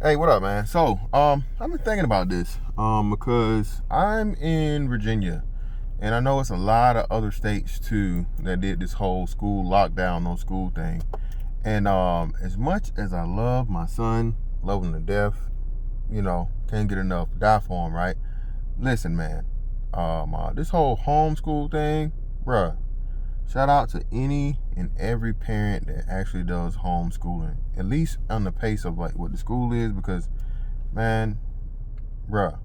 Hey, what up, man? So, I've been thinking about this, because I'm in Virginia, and I know it's a lot of other states too that did this whole school lockdown, no school thing. And as much as I love my son, love him to death, can't get enough, die for him, right? Listen, man, this whole homeschool thing, bruh. Shout out to any and every parent that actually does homeschooling, at least on the pace of like what the school is, because man, bruh,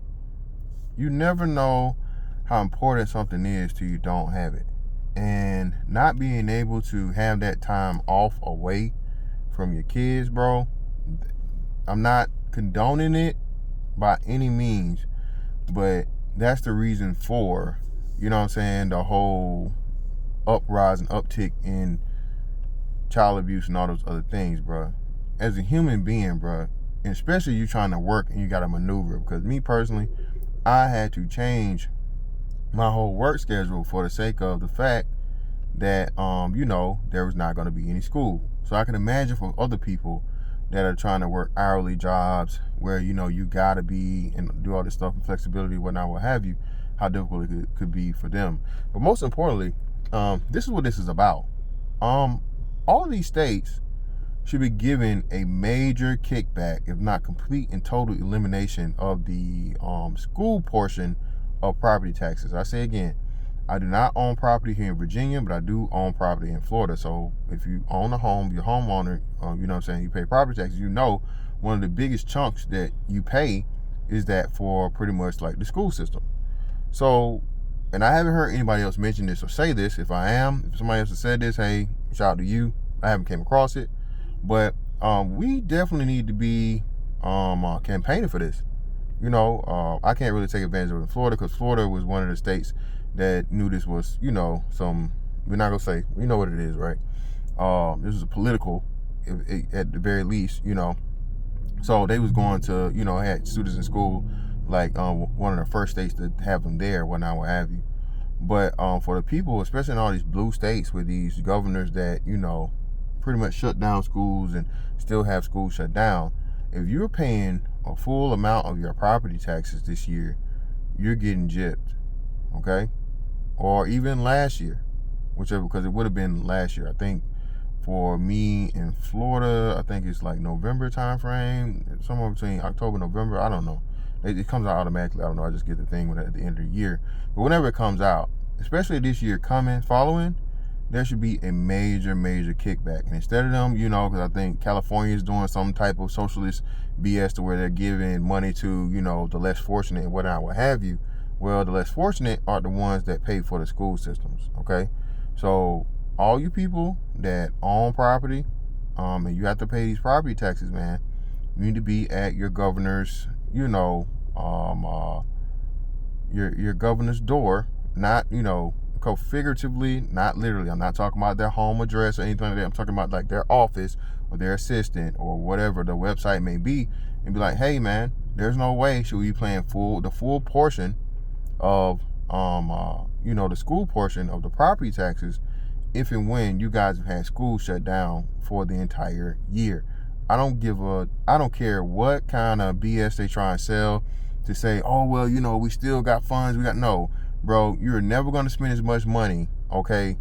you never know how important something is till you don't have it. And not being able to have that time off away from your kids, bro, I'm not condoning it by any means, but that's the reason for, what I'm saying, the whole uprise and uptick in child abuse and all those other things, bro. As a human being, bro, and especially you trying to work and you got to maneuver, because me personally, I had to change my whole work schedule for the sake of the fact that there was not going to be any school. So I can imagine for other people that are trying to work hourly jobs where you gotta be and do all this stuff and flexibility, whatnot, what have you, how difficult it could be for them. But most importantly, this is what this is about. All of these states should be given a major kickback, if not complete and total elimination of the school portion of property taxes. I say again, I do not own property here in Virginia, but I do own property in Florida. So if you own a home, you're a homeowner, you pay property taxes. One of the biggest chunks that you pay is that for pretty much like the school system. So, and I haven't heard anybody else mention this or say this. If somebody else has said this, hey, shout out to you. I haven't came across it. But we definitely need to be campaigning for this. I can't really take advantage of it in Florida because Florida was one of the states that knew this was, we're not going to say, we know what it is, right? This was a political, at the very least, So they was going to, had students in school, like one of the first states to have them there, whatnot, what have you. But for the people, especially in all these blue states with these governors that, pretty much shut down schools and still have schools shut down, if you're paying a full amount of your property taxes this year, you're getting gypped, okay? Or even last year, whichever, because it would have been last year. I think for me in Florida, I think it's like November time frame, somewhere between October, November, I don't know. It comes out automatically. I don't know. I just get the thing at the end of the year. But whenever it comes out, especially this year following, there should be a major, major kickback. And instead of them, because I think California is doing some type of socialist BS to where they're giving money to, the less fortunate and whatnot, what have you. Well, the less fortunate are the ones that pay for the school systems, okay? So all you people that own property, and you have to pay these property taxes, man, you need to be at your governor's, your governor's door, not, figuratively, not literally. I'm not talking about their home address or anything like that. I'm talking about like their office or their assistant or whatever the website may be, and be like, hey man, there's no way should we be paying the full portion of the school portion of the property taxes if and when you guys have had school shut down for the entire year. I don't care what kind of BS they try and sell to say, oh well, we still got funds, no. Bro, you're never going to spend as much money, okay,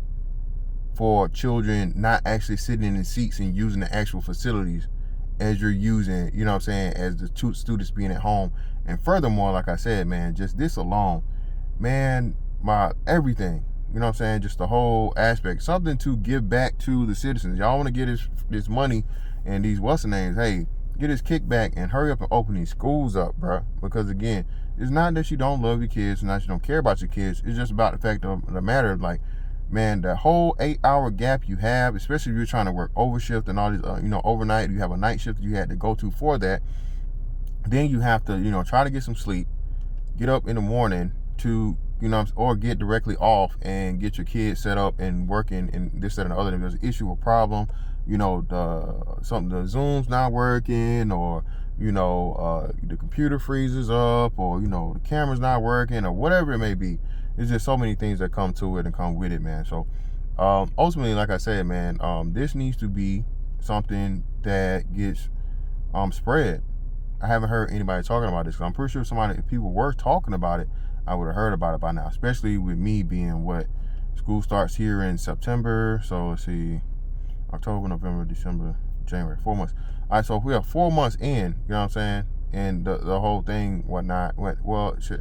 for children not actually sitting in seats and using the actual facilities as you're using, as the two students being at home. And furthermore, like I said, man, just this alone, man, my everything, just the whole aspect, something to give back to the citizens. Y'all want to get this money and these what's-the-names, hey, get this kickback and hurry up and open these schools up, bro. Because again, it's not that you don't love your kids, not that you don't care about your kids. It's just about the fact of the matter of like, man, the whole 8-hour gap you have, especially if you're trying to work overshift and all these, overnight, you have a night shift you had to go to for that. Then you have to, try to get some sleep, get up in the morning to, or get directly off and get your kids set up and working and this, that, and the other. If there's an issue or problem, the Zoom's not working, or the computer freezes up, or the camera's not working, or whatever it may be. There's just so many things that come to it and come with it, man. So ultimately, like I said, man, this needs to be something that gets spread. I haven't heard anybody talking about this. Cause I'm pretty sure if people were talking about it, I would have heard about it by now. Especially with me being school starts here in September. So let's see, October, November, December, January, 4 months. All right, so if we have 4 months in, you know what I'm saying, and the whole thing, whatnot, what was it?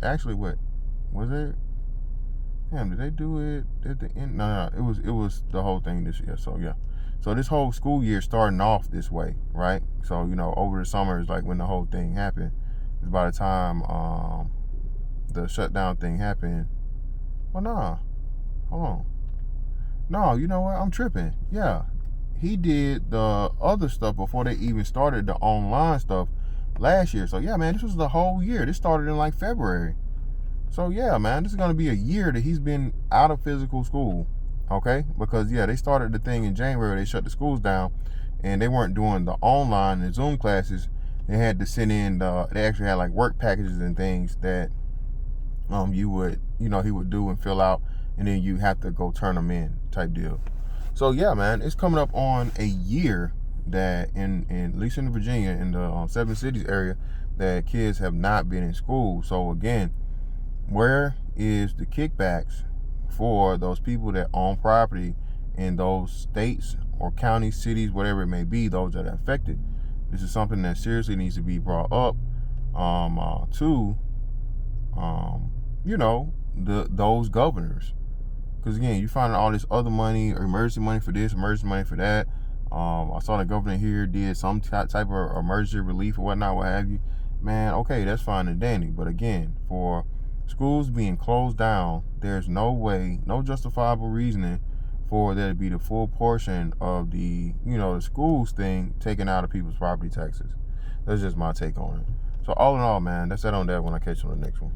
Damn, did they do it at the end? No, it was the whole thing this year. So yeah, so this whole school year starting off this way, right? So over the summer is like when the whole thing happened. It's by the time the shutdown thing happened. Well, nah, hold on. No, you know what? I'm tripping. Yeah, he did the other stuff before they even started the online stuff last year. So yeah, man, this was the whole year. This started in like February. So yeah, man, this is gonna be a year that he's been out of physical school. Okay, because yeah, they started the thing in January. They shut the schools down, and they weren't doing the online and Zoom classes. They had to send in they actually had like work packages and things that he would do and fill out, and then you have to go turn them in type deal. So yeah, man, it's coming up on a year that in at least in Virginia, in the 7 cities area, that kids have not been in school. So again, where is the kickbacks for those people that own property in those states or counties, cities, whatever it may be, those that are affected? This is something that seriously needs to be brought up to those governors. Because again, you find all this other money, emergency money for this, emergency money for that. I saw the governor here did some type of emergency relief or whatnot, what have you. Man, okay, that's fine and dandy. But again, for schools being closed down, there's no way, no justifiable reasoning for there to be the full portion of the schools thing taken out of people's property taxes. That's just my take on it. So all in all, man, that's that on that. When I catch you on the next one.